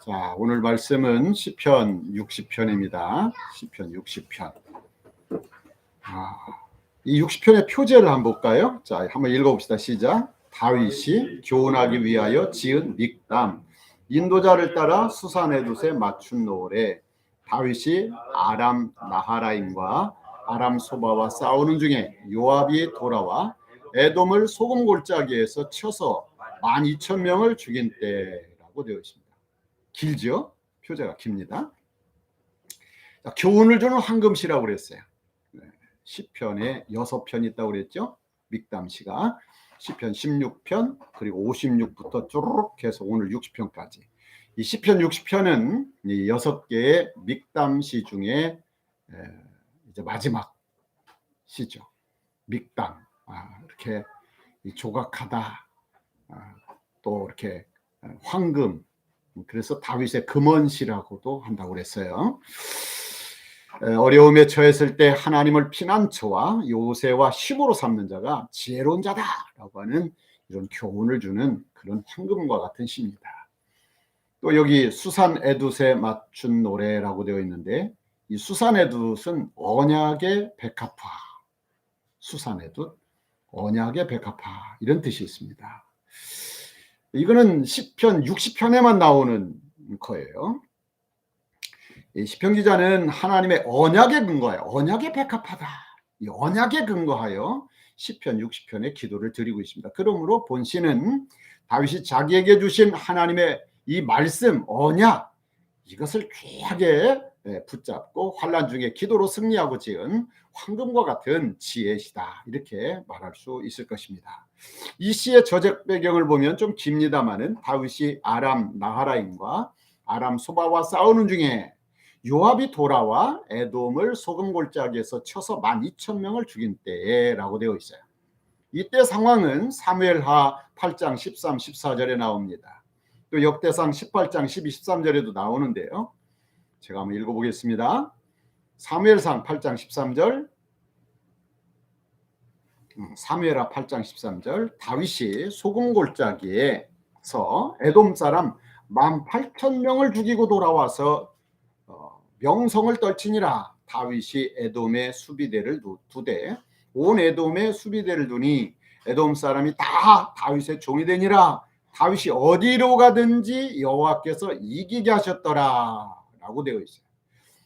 자, 오늘 말씀은 시편 60편입니다. 시편 60편. 이 60편의 표제를 한번 볼까요? 자, 한번 읽어봅시다. 시작. 다윗이 교훈하기 위하여 지은 믹담, 인도자를 따라 수산에두세 맞춘 노래. 다윗이 아람 나하라임과 아람 소바와 싸우는 중에 요압이 돌아와 에돔을 소금 골짜기에서 쳐서 12,000명을 죽인 때라고 되어 있습니다. 길죠? 표제가 깁니다. 자, 교훈을 주는 황금시라고 그랬어요. 시편에 6편 있다고 그랬죠. 믹담시가 시편 16편 그리고 56부터 쭈르륵 해서 오늘 60편까지. 이 시편 60편은 이 6개의 믹담시 중에 이제 마지막 시죠. 믹담. 이렇게 조각하다. 또 이렇게 황금. 그래서 다윗의 금언시라고도 한다고 그랬어요. 어려움에 처했을 때 하나님을 피난처와 요새와 힘으로 삼는 자가 지혜로운 자다라고 하는 이런 교훈을 주는 그런 황금과 같은 시입니다. 또 여기 수산에둣에 맞춘 노래라고 되어 있는데, 이 수산에둣은 언약의 백합화, 수산에둣 언약의 백합화 이런 뜻이 있습니다. 이거는 시편 60편에만 나오는 거예요. 이 시편 기자는 하나님의 언약에 근거하여, 언약에 백합하다, 이 언약에 근거하여 시편 60편의 기도를 드리고 있습니다. 그러므로 본시는 다윗이 자기에게 주신 하나님의 이 말씀, 언약, 이것을 귀하게 붙잡고 환난 중에 기도로 승리하고 지은 황금과 같은 지혜시다, 이렇게 말할 수 있을 것입니다. 이 시의 저작 배경을 보면 좀 깁니다마는 다윗이 아람 나하라임과 아람 소바와 싸우는 중에 요압이 돌아와 에돔을 소금 골짜기에서 쳐서 12,000명을 죽인 때라고 되어 있어요. 이때 상황은 사무엘하 8장 13, 14절에 나옵니다. 또 역대상 18장 12, 13절에도 나오는데요. 제가 한번 읽어보겠습니다. 사무엘상 8장 13절, 사무엘하 8장 13절, 다윗이 소금 골짜기에서 에돔 사람 18,000명을 죽이고 돌아와서 명성을 떨치니라. 다윗이 에돔의 수비대를 두되 온 에돔의 수비대를 두니 에돔 사람이 다 다윗의 종이 되니라. 다윗이 어디로 가든지 여호와께서 이기게 하셨더라 라고 되어 있어요.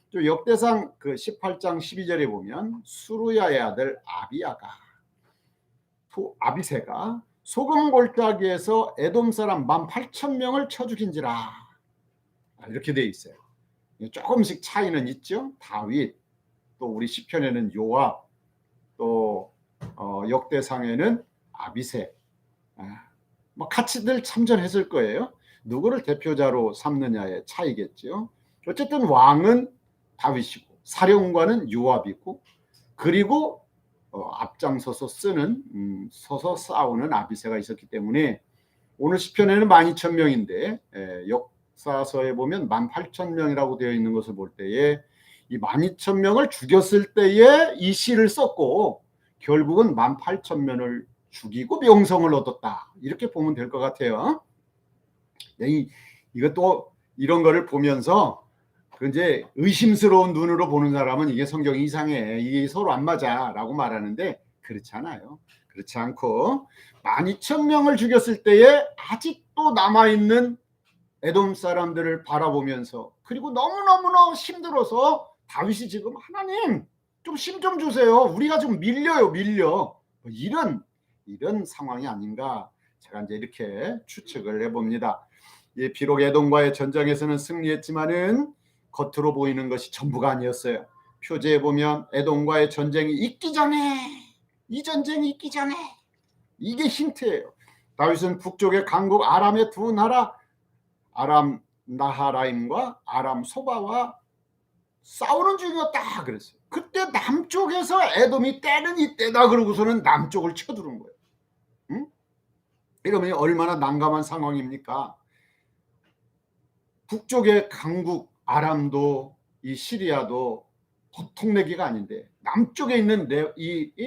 또 역대상 그 18장 12절에 보면 수루야의 아들 아비새가 소금 골짜기에서 에돔 사람 18,000명을 쳐 죽인지라, 이렇게 되어 있어요. 조금씩 차이는 있죠. 다윗, 또 우리 시편에는 요압, 또 역대상에는 아비새, 뭐 같이들 참전했을 거예요. 누구를 대표자로 삼느냐의 차이겠죠. 어쨌든 왕은 다윗이고 사령관은 요압이고, 그리고 앞장서서 서서 싸우는 아비새가 있었기 때문에 오늘 시편에는 12,000명인데 역사서에 보면 18,000명이라고 되어 있는 것을 볼 때에 이 12,000명을 죽였을 때에 이 시를 썼고, 결국은 18,000명을 죽이고 명성을 얻었다, 이렇게 보면 될 것 같아요. 이것도 이런 거를 보면서 이제 의심스러운 눈으로 보는 사람은 이게 성경이 이상해, 이게 서로 안 맞아 라고 말하는데, 그렇지 않아요. 그렇지 않고 12,000명을 죽였을 때에 아직도 남아있는 에돔 사람들을 바라보면서, 그리고 너무너무나 힘들어서 다윗이 지금 하나님 좀 힘 좀 주세요, 우리가 좀 밀려 이런 상황이 아닌가, 제가 이제 이렇게 추측을 해봅니다. 비록 에돔과의 전쟁에서는 승리했지만은 겉으로 보이는 것이 전부가 아니었어요. 표제에 보면 에돔과의 전쟁이 있기 전에, 이 전쟁이 있기 전에, 이게 힌트예요. 다윗은 북쪽의 강국 아람의 두 나라, 아람 나하라임과 아람 소바와 싸우는 중이었다 그랬어요. 그때 남쪽에서 에돔이 때는 이때다 그러고서는 남쪽을 쳐들은 거예요. 응? 이러면 얼마나 난감한 상황입니까? 북쪽의 강국 아람도, 이 시리아도 보통 내기가 아닌데 남쪽에 있는 이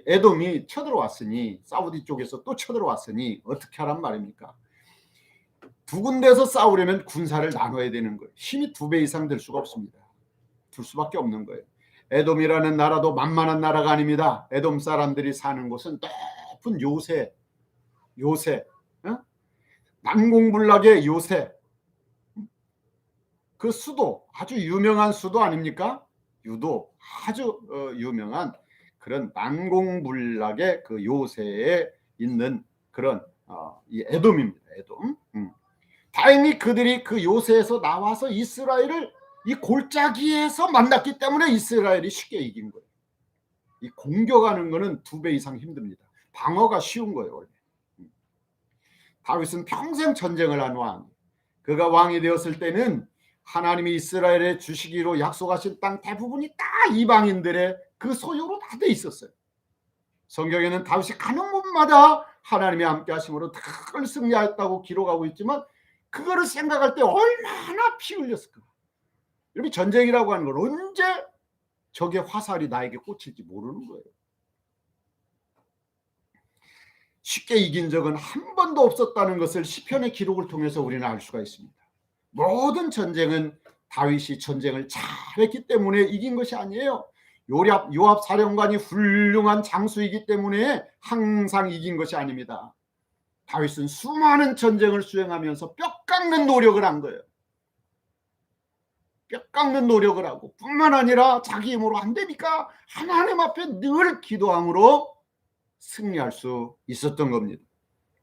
에돔이 쳐들어왔으니, 사우디 쪽에서 또 쳐들어왔으니 어떻게 하란 말입니까? 두 군데에서 싸우려면 군사를 나눠야 되는 거예요. 힘이 2배 이상 될 수가 없습니다. 둘 수밖에 없는 거예요. 에돔이라는 나라도 만만한 나라가 아닙니다. 에돔 사람들이 사는 곳은 높은 요새, 어? 난공불락의 요새, 그 수도, 아주 유명한 수도 아닙니까? 유도, 아주 유명한 그런 난공불락의 그 요새에 있는 그런 이 에돔입니다. 에돔. 다행히 그들이 그 요새에서 나와서 이스라엘을 이 골짜기에서 만났기 때문에 이스라엘이 쉽게 이긴 거예요. 이 공격하는 거는 2배 이상 힘듭니다. 방어가 쉬운 거예요. 원래. 다윗은 평생 전쟁을 한 왕. 그가 왕이 되었을 때는 하나님이 이스라엘에 주시기로 약속하신 땅 대부분이 다 이방인들의 그 소유로 다 돼 있었어요. 성경에는 다윗이 가는 곳마다 하나님이 함께 하심으로 늘 승리하였다고 기록하고 있지만 그거를 생각할 때 얼마나 피 흘렸을까. 여러분, 전쟁이라고 하는 걸 언제 적의 화살이 나에게 꽂힐지 모르는 거예요. 쉽게 이긴 적은 한 번도 없었다는 것을 시편의 기록을 통해서 우리는 알 수가 있습니다. 모든 전쟁은 다윗이 전쟁을 잘했기 때문에 이긴 것이 아니에요. 요압 사령관이 훌륭한 장수이기 때문에 항상 이긴 것이 아닙니다. 다윗은 수많은 전쟁을 수행하면서 뼈 깎는 노력을 한 거예요. 뼈 깎는 노력을 하고 뿐만 아니라 자기 힘으로 안 되니까 하나님 앞에 늘 기도함으로 승리할 수 있었던 겁니다.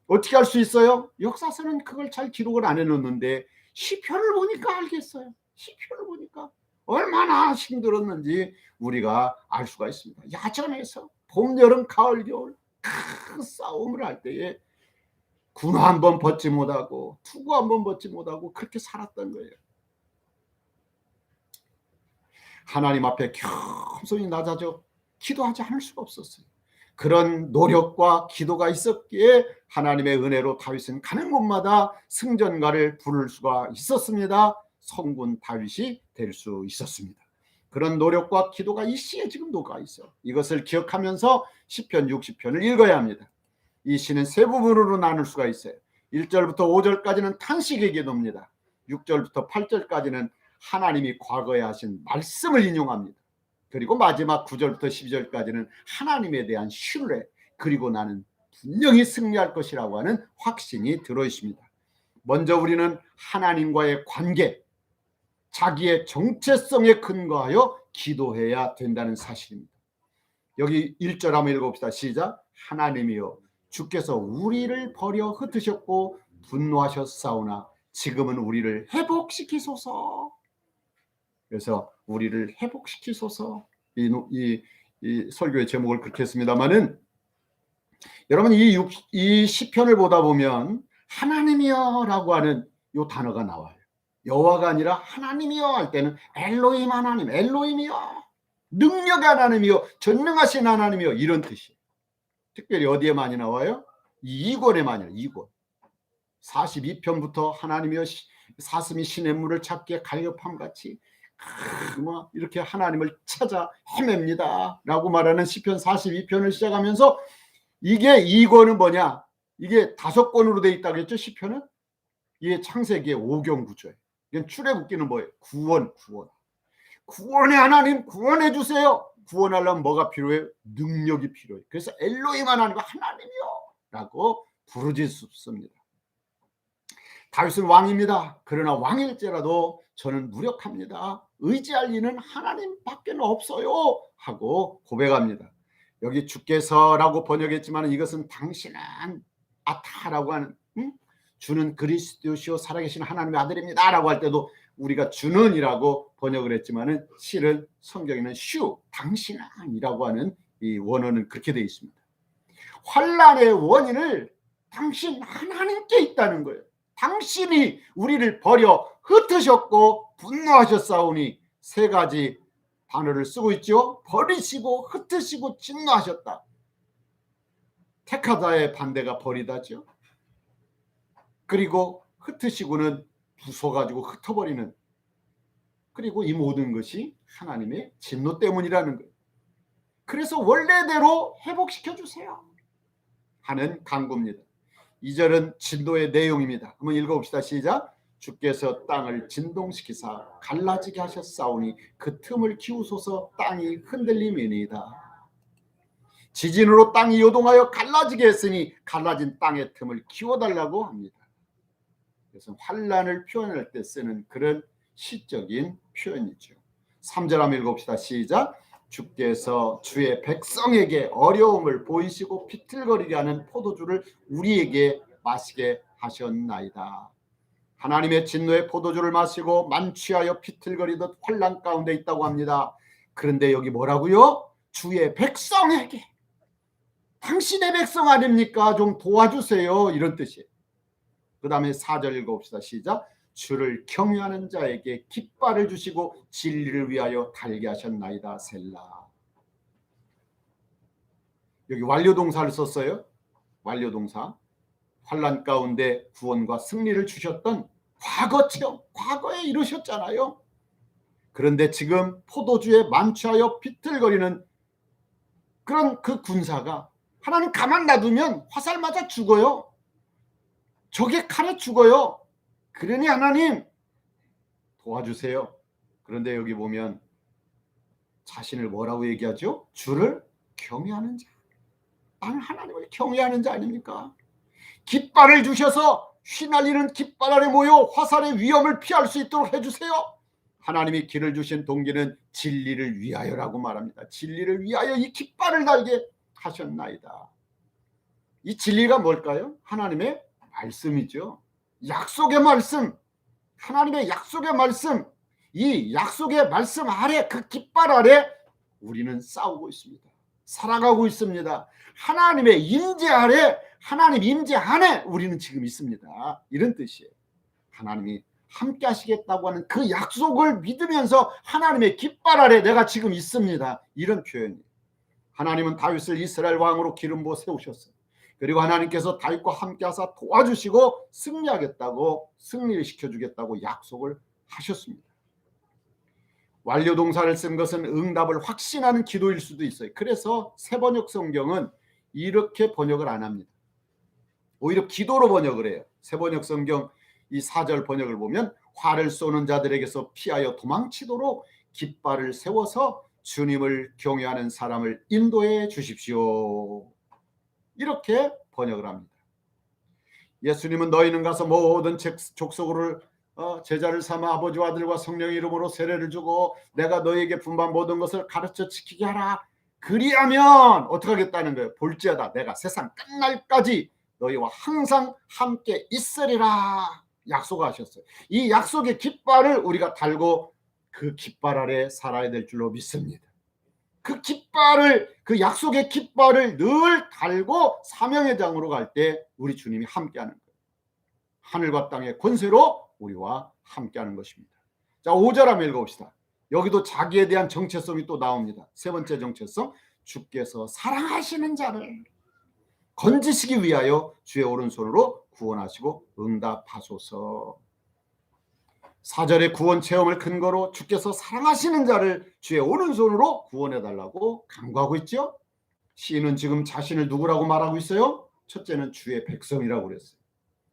어떻게 할 수 있어요? 역사서는 그걸 잘 기록을 안 해놓는데 시편을 보니까 알겠어요. 시편을 보니까 얼마나 힘들었는지 우리가 알 수가 있습니다. 야전에서 봄, 여름, 가을, 겨울 큰 싸움을 할 때에 군화 한 번 벗지 못하고 투구 한 번 벗지 못하고 그렇게 살았던 거예요. 하나님 앞에 겸손히 낮아져 기도하지 않을 수가 없었어요. 그런 노력과 기도가 있었기에 하나님의 은혜로 다윗은 가는 곳마다 승전가를 부를 수가 있었습니다. 성군 다윗이 될 수 있었습니다. 그런 노력과 기도가 이 시에 지금 녹아 있어요. 이것을 기억하면서 시편 60편을 읽어야 합니다. 이 시는 세 부분으로 나눌 수가 있어요. 1절부터 5절까지는 탄식의 기도입니다. 6절부터 8절까지는 하나님이 과거에 하신 말씀을 인용합니다. 그리고 마지막 9절부터 12절까지는 하나님에 대한 신뢰, 그리고 나는 분명히 승리할 것이라고 하는 확신이 들어있습니다. 먼저 우리는 하나님과의 관계, 자기의 정체성에 근거하여 기도해야 된다는 사실입니다. 여기 1절 한번 읽어봅시다. 시작. 하나님이여 주께서 우리를 버려 흩으셨고 분노하셨사오나 지금은 우리를 회복시키소서. 그래서 우리를 회복시키소서. 이 설교의 제목을 그렇게 했습니다마는 여러분 이 시편을 보다 보면 하나님이여 라고 하는 이 단어가 나와요. 여호와가 아니라 하나님이여 할 때는 엘로힘 하나님, 엘로힘이여, 능력의 하나님이여, 전능하신 하나님이여, 이런 뜻이에요. 특별히 어디에 많이 나와요? 2권에 많이 나와요. 2권 42편부터 하나님이여 사슴이 시냇물을 찾기에 갈급함같이 이렇게 하나님을 찾아 헤맵니다 라고 말하는 시편 42편을 시작하면서 이게 2권은 뭐냐, 이게 5권으로 돼 있다고 했죠. 시편은 이게 창세기의 5경 구조예요. 출애굽기는 뭐예요? 구원의 하나님 구원해 주세요. 구원하려면 뭐가 필요해요? 능력이 필요해요. 그래서 엘로힘 하나님, 하나님이요 라고 부르짖습니다. 다윗은 왕입니다. 그러나 왕일지라도 저는 무력합니다. 의지할 리는 하나님밖에 없어요 하고 고백합니다. 여기 주께서라고 번역했지만 이것은 당신은 아타라고 하는, 주는 그리스도시요 살아계신 하나님의 아들입니다 라고 할 때도 우리가 주는이라고 번역을 했지만 실은 성경에는 슈, 당신은이라고 하는 이 원어는 그렇게 되어 있습니다. 환난의 원인을 당신 하나님께 있다는 거예요. 당신이 우리를 버려 흩으셨고 분노하셨사오니, 세 가지 단어를 쓰고 있죠. 버리시고 흩으시고 진노하셨다. 택하다의 반대가 버리다죠. 그리고 흩으시고는 부숴가지고 흩어버리는, 그리고 이 모든 것이 하나님의 진노 때문이라는 거예요. 그래서 원래대로 회복시켜 주세요 하는 간구입니다. 2절은 진도의 내용입니다. 한번 읽어봅시다. 시작. 주께서 땅을 진동시키사 갈라지게 하셨사오니 그 틈을 키우소서. 땅이 흔들리미니이다. 지진으로 땅이 요동하여 갈라지게 했으니 갈라진 땅의 틈을 키워달라고 합니다. 그래서 환란을 표현할 때 쓰는 그런 시적인 표현이죠. 3절 한번 읽어봅시다. 시작. 주께서 주의 백성에게 어려움을 보이시고 비틀거리게 하는 포도주를 우리에게 마시게 하셨나이다. 하나님의 진노의 포도주를 마시고 만취하여 비틀거리듯 환란 가운데 있다고 합니다. 그런데 여기 뭐라고요? 주의 백성에게. 당신의 백성 아닙니까? 좀 도와주세요. 이런 뜻이에요. 그 다음에 4절 읽어봅시다. 시작. 주를 경외하는 자에게 깃발을 주시고 진리를 위하여 달게 하셨나이다. 셀라. 여기 완료동사를 썼어요. 완료동사. 환란 가운데 구원과 승리를 주셨던 과거 체험, 과거에 이루셨잖아요. 그런데 지금 포도주에 만취하여 비틀거리는 그런 그 군사가 하나님 가만 놔두면 화살 맞아 죽어요. 적의 칼에 죽어요. 그러니 하나님 도와주세요. 그런데 여기 보면 자신을 뭐라고 얘기하죠? 주를 경외하는 자. 나는 하나님을 경외하는 자 아닙니까? 깃발을 주셔서 휘날리는 깃발 아래 모여 화살의 위험을 피할 수 있도록 해주세요. 하나님이 길을 주신 동기는 진리를 위하여라고 말합니다. 진리를 위하여 이 깃발을 달게 하셨나이다. 이 진리가 뭘까요? 하나님의 말씀이죠. 약속의 말씀, 하나님의 약속의 말씀, 이 약속의 말씀 아래, 그 깃발 아래 우리는 싸우고 있습니다. 살아가고 있습니다. 하나님의 임재 아래, 하나님 임재 안에 우리는 지금 있습니다. 이런 뜻이에요. 하나님이 함께 하시겠다고 하는 그 약속을 믿으면서 하나님의 깃발 아래 내가 지금 있습니다. 이런 표현이에요. 하나님은 다윗을 이스라엘 왕으로 기름 부어 세우셨어요. 그리고 하나님께서 다윗과 함께 하사 도와주시고 승리하겠다고, 승리를 시켜주겠다고 약속을 하셨습니다. 완료동사를 쓴 것은 응답을 확신하는 기도일 수도 있어요. 그래서 새번역 성경은 이렇게 번역을 안 합니다. 오히려 기도로 번역을 해요. 새번역 성경 이 4절 번역을 보면 활을 쏘는 자들에게서 피하여 도망치도록 깃발을 세워서 주님을 경외하는 사람을 인도해 주십시오. 이렇게 번역을 합니다. 예수님은 너희는 가서 모든 족속을 제자를 삼아 아버지와 아들과 성령의 이름으로 세례를 주고 내가 너희에게 분반 모든 것을 가르쳐 지키게 하라. 그리하면 어떻게 하겠다는 거예요? 볼지어다 내가 세상 끝날까지 너희와 항상 함께 있으리라 약속하셨어요. 이 약속의 깃발을 우리가 달고 그 깃발 아래 살아야 될 줄로 믿습니다. 그 깃발을, 그 약속의 깃발을 늘 달고 사명의 장으로 갈 때 우리 주님이 함께하는 거예요. 하늘과 땅의 권세로 우리와 함께하는 것입니다. 자, 5절 한번 읽어봅시다. 여기도 자기에 대한 정체성이 또 나옵니다. 세 번째 정체성, 주께서 사랑하시는 자를 건지시기 위하여 주의 오른손으로 구원하시고 응답하소서. 4절의 구원 체험을 근거로 주께서 사랑하시는 자를 주의 오른손으로 구원해달라고 강구하고 있죠. 시인은 지금 자신을 누구라고 말하고 있어요? 첫째는 주의 백성이라고 그랬어요.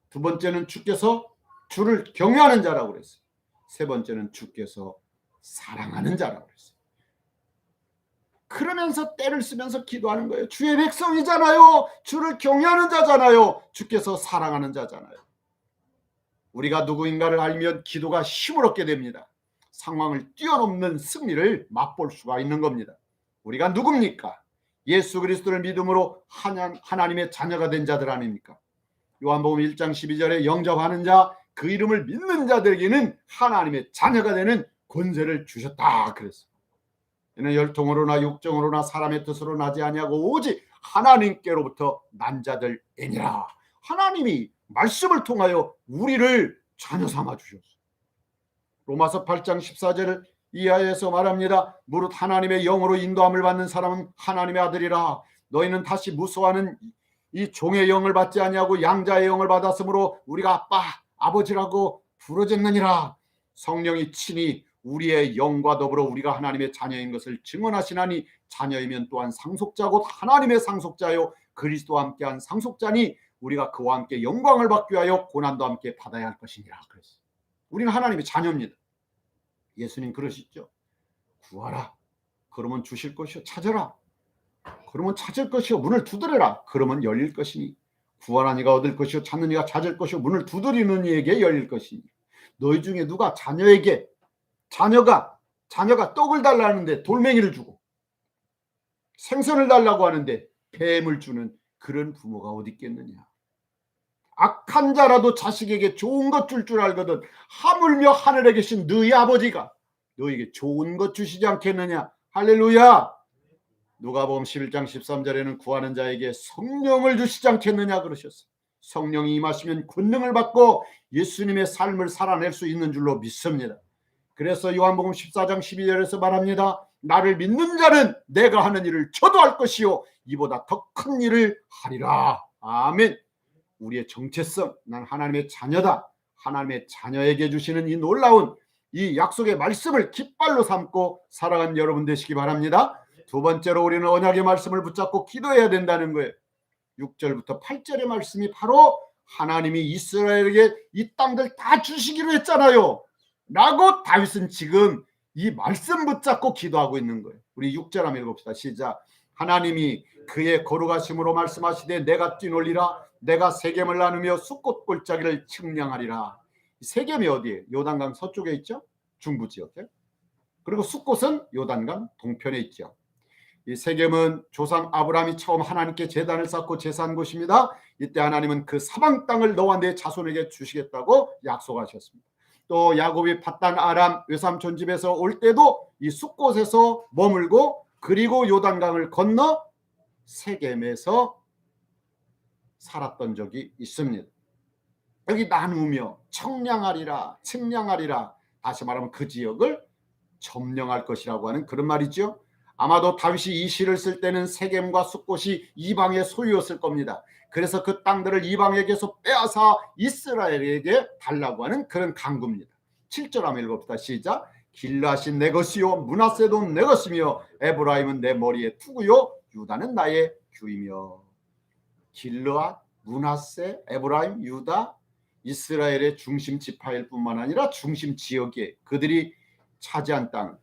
두 번째는 주께서 주를 경외하는 자라고 그랬어요. 세 번째는 주께서 사랑하는 자라고 그랬어요. 그러면서 때를 쓰면서 기도하는 거예요. 주의 백성이잖아요. 주를 경외하는 자잖아요. 주께서 사랑하는 자잖아요. 우리가 누구인가를 알면 기도가 힘을 얻게 됩니다. 상황을 뛰어넘는 승리를 맛볼 수가 있는 겁니다. 우리가 누굽니까? 예수 그리스도를 믿음으로 하나님의 자녀가 된 자들 아닙니까? 요한복음 1장 12절에 영접하는 자, 그 이름을 믿는 자들에게는 하나님의 자녀가 되는 권세를 주셨다 그랬어요. 이는 혈통으로나 육정으로나 사람의 뜻으로 나지 아니하고 오직 하나님께로부터 난 자들이니라. 하나님이 말씀을 통하여 우리를 자녀 삼아 주셨어요. 로마서 8장 14절을 이하에서 말합니다. 무릇 하나님의 영으로 인도함을 받는 사람은 하나님의 아들이라. 너희는 다시 무수하는 이 종의 영을 받지 아니하고 양자의 영을 받았으므로 우리가 아빠 아버지라고 부르짖느니라. 성령이 친히 우리의 영과 더불어 우리가 하나님의 자녀인 것을 증언하시나니 자녀이면 또한 상속자고 하나님의 상속자요 그리스도와 함께한 상속자니 우리가 그와 함께 영광을 받기 위하여 고난도 함께 받아야 할 것이니라 그랬어요. 우리는 하나님의 자녀입니다. 예수님 그러시죠. 구하라. 그러면 주실 것이요. 찾아라. 그러면 찾을 것이요. 문을 두드려라. 그러면 열릴 것이니. 구하라 니가 얻을 것이요. 찾는 니가 찾을 것이요. 문을 두드리는 이에게 열릴 것이니. 너희 중에 누가 자녀에게 자녀가 떡을 달라는데 돌멩이를 주고 생선을 달라고 하는데 뱀을 주는 그런 부모가 어디 있겠느냐. 악한 자라도 자식에게 좋은 것 줄 알거든 하물며 하늘에 계신 너희 아버지가 너에게 좋은 것 주시지 않겠느냐. 할렐루야. 누가복음 11장 13절에는 구하는 자에게 성령을 주시지 않겠느냐 그러셨어요. 성령이 임하시면 권능을 받고 예수님의 삶을 살아낼 수 있는 줄로 믿습니다. 그래서 요한복음 14장 12절에서 말합니다. 나를 믿는 자는 내가 하는 일을 저도 할 것이요 이보다 더 큰 일을 하리라. 아멘. 우리의 정체성, 난 하나님의 자녀다. 하나님의 자녀에게 주시는 이 놀라운 이 약속의 말씀을 깃발로 삼고 살아가는 여러분 되시기 바랍니다. 두 번째로 우리는 언약의 말씀을 붙잡고 기도해야 된다는 거예요. 6절부터 8절의 말씀이 바로 하나님이 이스라엘에게 이 땅들 다 주시기로 했잖아요 라고 다윗은 지금 이 말씀 붙잡고 기도하고 있는 거예요. 우리 6절 한번 읽읍시다. 시작. 하나님이 그의 거룩하심으로 말씀하시되 내가 뛰놀리라. 내가 세겜을 나누며 숫꽃 골짜기를 측량하리라. 세겜이 어디에? 요단강 서쪽에 있죠. 중부 지역에. 그리고 숫꽃은 요단강 동편에 있죠. 이 세겜은 조상 아브라함이 처음 하나님께 제단을 쌓고 제사한 곳입니다. 이때 하나님은 그 사방 땅을 너와 내 자손에게 주시겠다고 약속하셨습니다. 또 야곱이 밧단 아람 외삼촌 집에서 올 때도 이 숫곳에서 머물고 그리고 요단강을 건너 세겜에서 살았던 적이 있습니다. 여기 나누며 청량하리라 측량하리라 다시 말하면 그 지역을 점령할 것이라고 하는 그런 말이죠. 아마도 다윗이 이 시를 쓸 때는 세겜과 숫곳이 이방의 소유였을 겁니다. 그래서 그 땅들을 이방에게서 빼앗아 이스라엘에게 달라고 하는 그런 강구입니다. 7절 한번 읽읍시다. 시작. 길앗이 내 것이요 므낫세도 내 것이며 에브라임은 내 머리에 투구요 유다는 나의 규이며. 길앗, 므낫세, 에브라임, 유다 이스라엘의 중심 지파일 뿐만 아니라 중심 지역에 그들이 차지한 땅.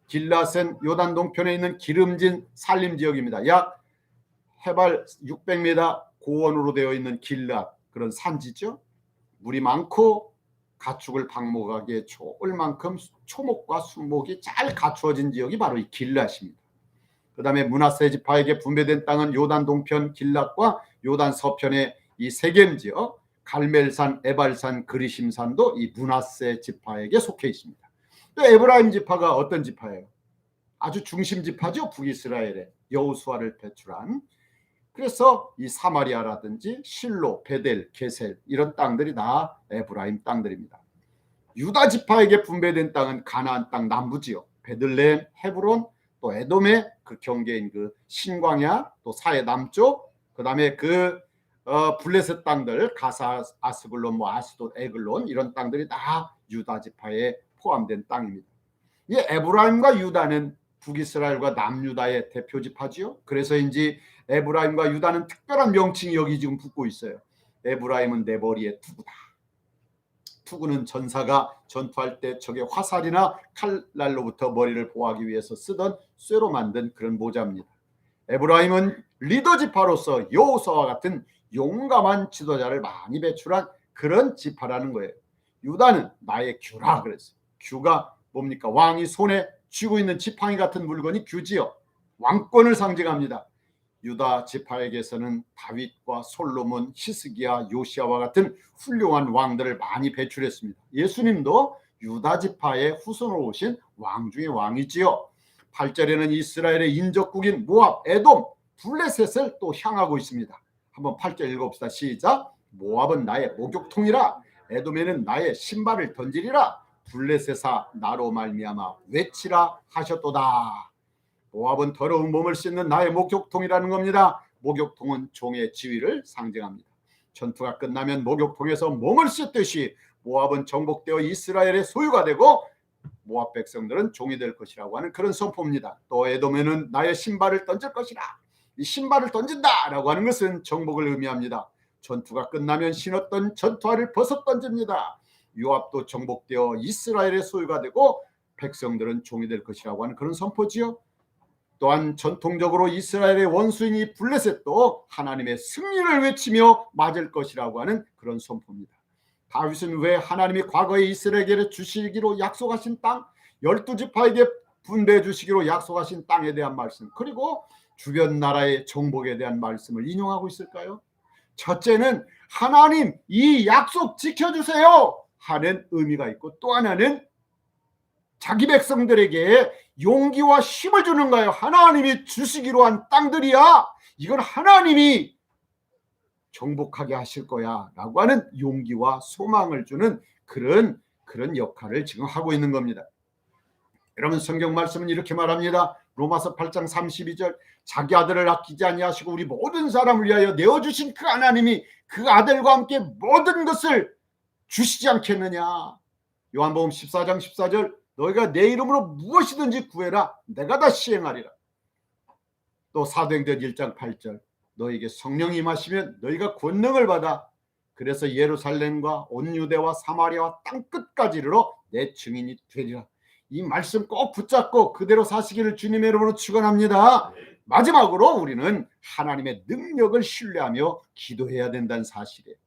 길앗은 요단 동편에 있는 기름진 산림 지역입니다. 약 해발 600m 고원으로 되어 있는 길앗 그런 산지죠. 물이 많고 가축을 방목하기에 좋을 만큼 초목과 순목이 잘 갖추어진 지역이 바로 이 길앗입니다. 그 다음에 므낫세 지파에게 분배된 땅은 요단 동편 길앗과 요단 서편의 이 세겜 지역 갈멜산, 에발산, 그리심산도 이 므낫세 지파에게 속해 있습니다. 또 에브라임 지파가 어떤 지파예요? 아주 중심 지파죠. 북이스라엘에 여호수아를 배출한. 그래서 이 사마리아라든지 실로, 베델, 게셀 이런 땅들이 다 에브라임 땅들입니다. 유다 지파에게 분배된 땅은 가나안 땅 남부 지역, 베들레헴, 헤브론, 또 에돔의 그 경계인 그 신광야, 또 사해 남쪽, 그다음에 그 블레셋 땅들 가사, 아스글론, 뭐 아스돗, 에글론 이런 땅들이 다 유다 지파에 포함된 땅입니다. 이 에브라임과 유다는 북이스라엘과 남유다의 대표 지파지요. 그래서인지 에브라임과 유다는 특별한 명칭이 여기 지금 붙고 있어요. 에브라임은 내 머리에 투구다. 투구는 전사가 전투할 때 적의 화살이나 칼날로부터 머리를 보호하기 위해서 쓰던 쇠로 만든 그런 모자입니다. 에브라임은 리더 지파로서 여호수아와 같은 용감한 지도자를 많이 배출한 그런 지파라는 거예요. 유다는 나의 규라 그랬어요. 규가 뭡니까? 왕이 손에 쥐고 있는 지팡이 같은 물건이 규지요. 왕권을 상징합니다. 유다 지파에게서는 다윗과 솔로몬, 히스기야, 요시아와 같은 훌륭한 왕들을 많이 배출했습니다. 예수님도 유다 지파의 후손으로 오신 왕 중의 왕이지요. 8절에는 이스라엘의 인접국인 모압, 에돔, 블레셋을 또 향하고 있습니다. 한번 8절 읽어봅시다. 시작. 모압은 나의 목욕통이라 에돔에는 나의 신발을 던지리라 블레셋아 나로 말미암아 외치라 하셨도다. 모압은 더러운 몸을 씻는 나의 목욕통이라는 겁니다. 목욕통은 종의 지위를 상징합니다. 전투가 끝나면 목욕통에서 몸을 씻듯이 모압은 정복되어 이스라엘의 소유가 되고 모압 백성들은 종이 될 것이라고 하는 그런 선포입니다. 또 에돔에는 나의 신발을 던질 것이라. 이 신발을 던진다라고 하는 것은 정복을 의미합니다. 전투가 끝나면 신었던 전투화를 벗어 던집니다. 요압도 정복되어 이스라엘의 소유가 되고 백성들은 종이 될 것이라고 하는 그런 선포지요. 또한 전통적으로 이스라엘의 원수인 이 블레셋도 하나님의 승리를 외치며 맞을 것이라고 하는 그런 선포입니다. 다윗은 왜 하나님이 과거에 이스라엘에게 주시기로 약속하신 땅, 12지파에게 분배해 주시기로 약속하신 땅에 대한 말씀, 그리고 주변 나라의 정복에 대한 말씀을 인용하고 있을까요? 첫째는 하나님 이 약속 지켜주세요 하는 의미가 있고, 또 하나는 자기 백성들에게 용기와 힘을 주는 거예요. 하나님이 주시기로 한 땅들이야. 이건 하나님이 정복하게 하실 거야 라고 하는 용기와 소망을 주는 그런 역할을 지금 하고 있는 겁니다. 여러분, 성경 말씀은 이렇게 말합니다. 로마서 8장 32절, 자기 아들을 아끼지 아니하시고 우리 모든 사람을 위하여 내어주신 그 하나님이 그 아들과 함께 모든 것을 주시지 않겠느냐. 요한복음 14장 14절, 너희가 내 이름으로 무엇이든지 구해라 내가 다 시행하리라. 또 사도행전 1장 8절, 너희에게 성령이 임하시면 너희가 권능을 받아 그래서 예루살렘과 온 유대와 사마리아와 땅끝까지 이르러 내 증인이 되리라. 이 말씀 꼭 붙잡고 그대로 사시기를 주님의 이름으로 축원합니다. 마지막으로 우리는 하나님의 능력을 신뢰하며 기도해야 된다는 사실이에요.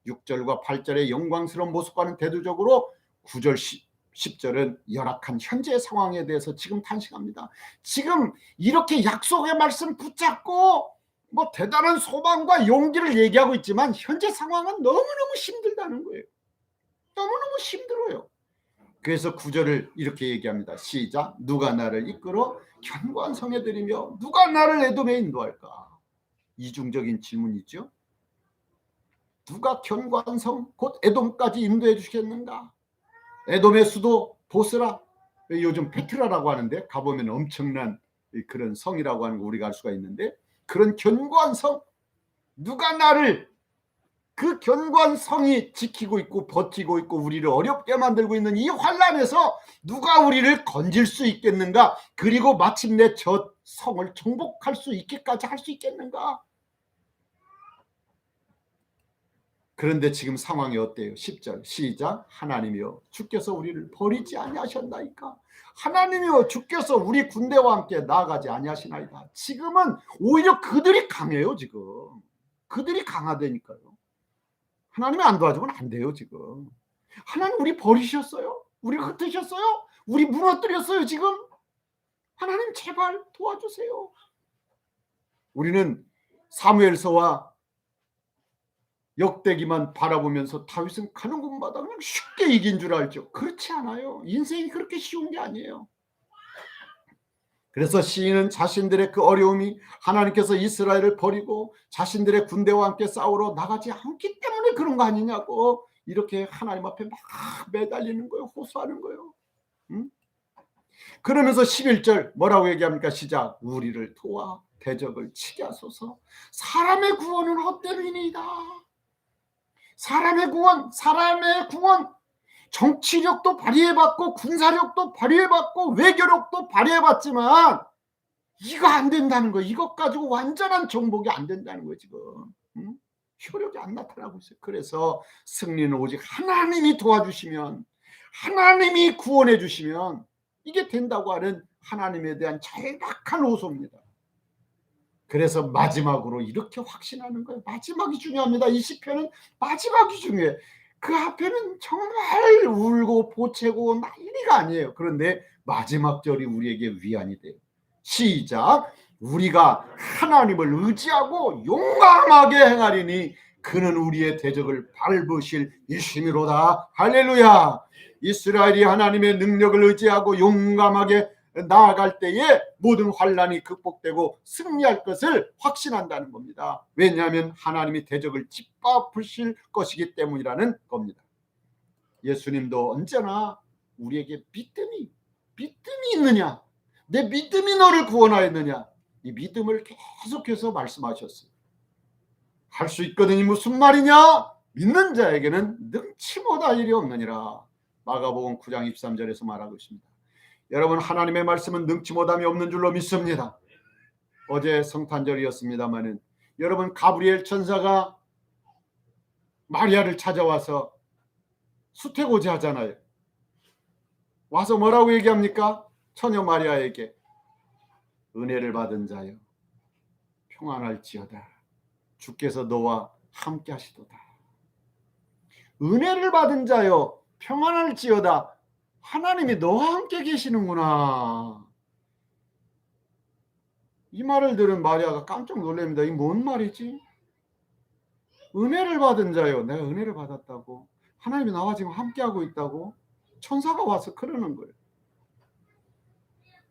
6절과 8절의 영광스러운 모습과는 대조적으로 9절 10절은 열악한 현재 상황에 대해서 지금 탄식합니다. 지금 이렇게 약속의 말씀 붙잡고 뭐 대단한 소망과 용기를 얘기하고 있지만 현재 상황은 너무너무 힘들다는 거예요. 너무너무 힘들어요. 그래서 9절을 이렇게 얘기합니다. 시작. 누가 나를 이끌어 견고한 성에 들이며 누가 나를 에돔에 인도할까? 이중적인 질문이죠. 누가 견고한 성 곧 에돔까지 인도해 주시겠는가? 에돔의 수도 보스라, 요즘 페트라라고 하는데 가보면 엄청난 그런 성이라고 하는 거 우리가 알 수가 있는데, 그런 견고한 성, 누가 나를, 그 견고한 성이 지키고 있고 버티고 있고 우리를 어렵게 만들고 있는 이 환란에서 누가 우리를 건질 수 있겠는가? 그리고 마침내 저 성을 정복할 수 있게까지 할 수 있겠는가? 그런데 지금 상황이 어때요? 10절 시작. 하나님이여 주께서 우리를 버리지 아니하셨나이까? 하나님이여 주께서 우리 군대와 함께 나아가지 아니하시나이다. 지금은 오히려 그들이 강해요. 지금 그들이 강하다니까요. 하나님이 안 도와주면 안 돼요. 지금 하나님 우리 버리셨어요? 우리 흩으셨어요? 우리 무너뜨렸어요. 지금 하나님 제발 도와주세요. 우리는 사무엘서와 역대기만 바라보면서 다윗은 가는 곳마다 그냥 쉽게 이긴 줄 알죠. 그렇지 않아요. 인생이 그렇게 쉬운 게 아니에요. 그래서 시인은 자신들의 그 어려움이 하나님께서 이스라엘을 버리고 자신들의 군대와 함께 싸우러 나가지 않기 때문에 그런 거 아니냐고 이렇게 하나님 앞에 막 매달리는 거예요. 호소하는 거예요. 응? 그러면서 11절 뭐라고 얘기합니까? 시작. 우리를 도와 대적을 치게 하소서. 사람의 구원은 헛되이니이다. 사람의 구원, 정치력도 발휘해봤고 군사력도 발휘해봤고 외교력도 발휘해봤지만 이거 안 된다는 거예요. 이것 가지고 완전한 정복이 안 된다는 거예요. 지금 효력이 안 나타나고 있어요. 그래서 승리는 오직 하나님이 도와주시면, 하나님이 구원해 주시면 이게 된다고 하는 하나님에 대한 절박한 호소입니다. 그래서 마지막으로 이렇게 확신하는 거예요. 마지막이 중요합니다. 이 시편은 마지막이 중요해. 그 앞에는 정말 울고 보채고 난리가 아니에요. 그런데 마지막 절이 우리에게 위안이 돼요. 시작. 우리가 하나님을 의지하고 용감하게 행하리니 그는 우리의 대적을 밟으실 이심이로다. 할렐루야. 이스라엘이 하나님의 능력을 의지하고 용감하게 나아갈 때에 모든 환란이 극복되고 승리할 것을 확신한다는 겁니다. 왜냐하면 하나님이 대적을 짓밟으실 것이기 때문이라는 겁니다. 예수님도 언제나 우리에게 믿음이 있느냐, 내 믿음이 너를 구원하였느냐, 이 믿음을 계속해서 말씀하셨어요. 할 수 있거든. 이 무슨 말이냐? 믿는 자에게는 능치 못할 일이 없느니라. 마가복음 9장 23절에서 말하고 있습니다. 여러분, 하나님의 말씀은 능치 못함이 없는 줄로 믿습니다. 어제 성탄절이었습니다마는 여러분, 가브리엘 천사가 마리아를 찾아와서 수태고지 하잖아요. 와서 뭐라고 얘기합니까? 처녀 마리아에게 은혜를 받은 자여 평안할지어다. 주께서 너와 함께 하시도다. 은혜를 받은 자여 평안할지어다. 하나님이 너와 함께 계시는구나. 이 말을 들은 마리아가 깜짝 놀랍니다. 이게 뭔 말이지? 은혜를 받은 자요. 내가 은혜를 받았다고. 하나님이 나와 지금 함께하고 있다고. 천사가 와서 그러는 거예요.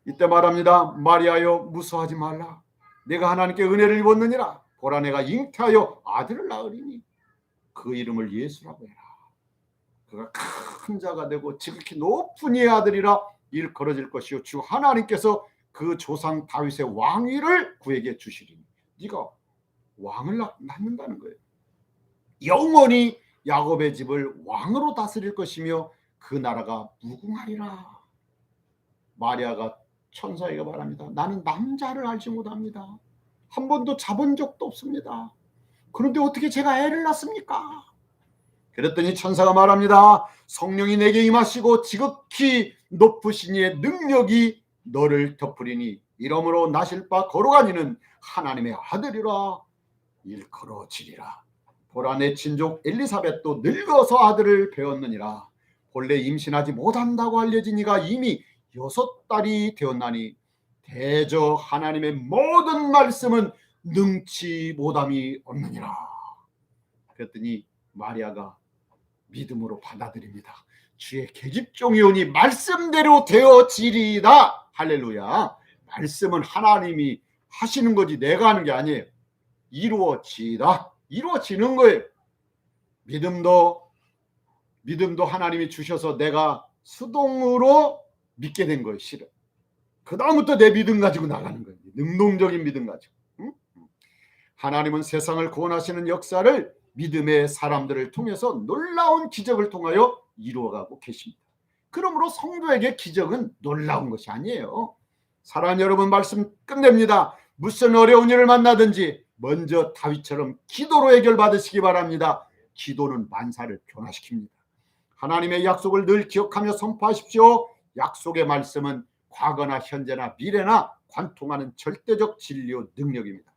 이때 말합니다. 마리아여 무서워하지 말라. 내가 하나님께 은혜를 입었느니라. 보라 내가 잉태하여 아들을 낳으리니 그 이름을 예수라고 해라. 그가 큰 자가 되고 지극히 높은 이의 아들이라 일컬어질 것이요 주 하나님께서 그 조상 다윗의 왕위를 그에게 주시리니. 네가 왕을 낳는다는 거예요. 영원히 야곱의 집을 왕으로 다스릴 것이며 그 나라가 무궁하리라. 마리아가 천사에게 말합니다. 나는 남자를 알지 못합니다. 한 번도 자본 적도 없습니다. 그런데 어떻게 제가 애를 낳습니까? 그랬더니 천사가 말합니다. 성령이 내게 임하시고 지극히 높으신 이의 능력이 너를 덮으리니 이러므로 나실 바 거룩한 이는 하나님의 아들이라 일컬어지리라. 보라 내 친족 엘리사벳도 늙어서 아들을 배웠느니라. 본래 임신하지 못한다고 알려진 이가 이미 6달이 되었나니 대저 하나님의 모든 말씀은 능치 못함이 없느니라. 그랬더니 마리아가 믿음으로 받아들입니다. 주의 계집종이 오니 말씀대로 되어지리이다. 할렐루야. 말씀은 하나님이 하시는 거지 내가 하는 게 아니에요. 이루어지다. 이루어지는 거예요. 믿음도 하나님이 주셔서 내가 수동으로 믿게 된 거예요. 실은. 그 다음부터 내 믿음 가지고 나가는 거예요. 능동적인 믿음 가지고. 응? 하나님은 세상을 구원하시는 역사를 믿음의 사람들을 통해서 놀라운 기적을 통하여 이루어가고 계십니다. 그러므로 성도에게 기적은 놀라운 것이 아니에요. 사랑하는 여러분, 말씀 끝냅니다. 무슨 어려운 일을 만나든지 먼저 다윗처럼 기도로 해결받으시기 바랍니다. 기도는 만사를 변화시킵니다. 하나님의 약속을 늘 기억하며 선포하십시오. 약속의 말씀은 과거나 현재나 미래나 관통하는 절대적 진리의 능력입니다.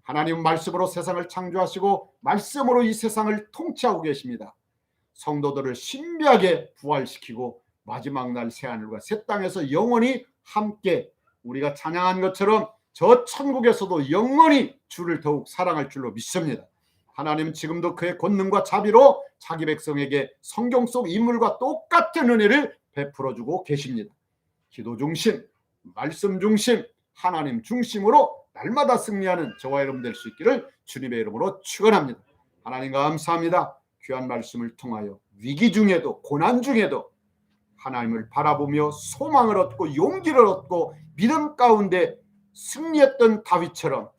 하나님은 말씀으로 세상을 창조하시고 말씀으로 이 세상을 통치하고 계십니다. 성도들을 신비하게 부활시키고 마지막 날 새하늘과 새 땅에서 영원히 함께 우리가 찬양한 것처럼 저 천국에서도 영원히 주를 더욱 사랑할 줄로 믿습니다. 하나님은 지금도 그의 권능과 자비로 자기 백성에게 성경 속 인물과 똑같은 은혜를 베풀어주고 계십니다. 기도 중심, 말씀 중심, 하나님 중심으로 날마다 승리하는 저와 여러분 될 수 있기를 주님의 이름으로 축원합니다. 하나님 감사합니다. 귀한 말씀을 통하여 위기 중에도 고난 중에도 하나님을 바라보며 소망을 얻고 용기를 얻고 믿음 가운데 승리했던 다윗처럼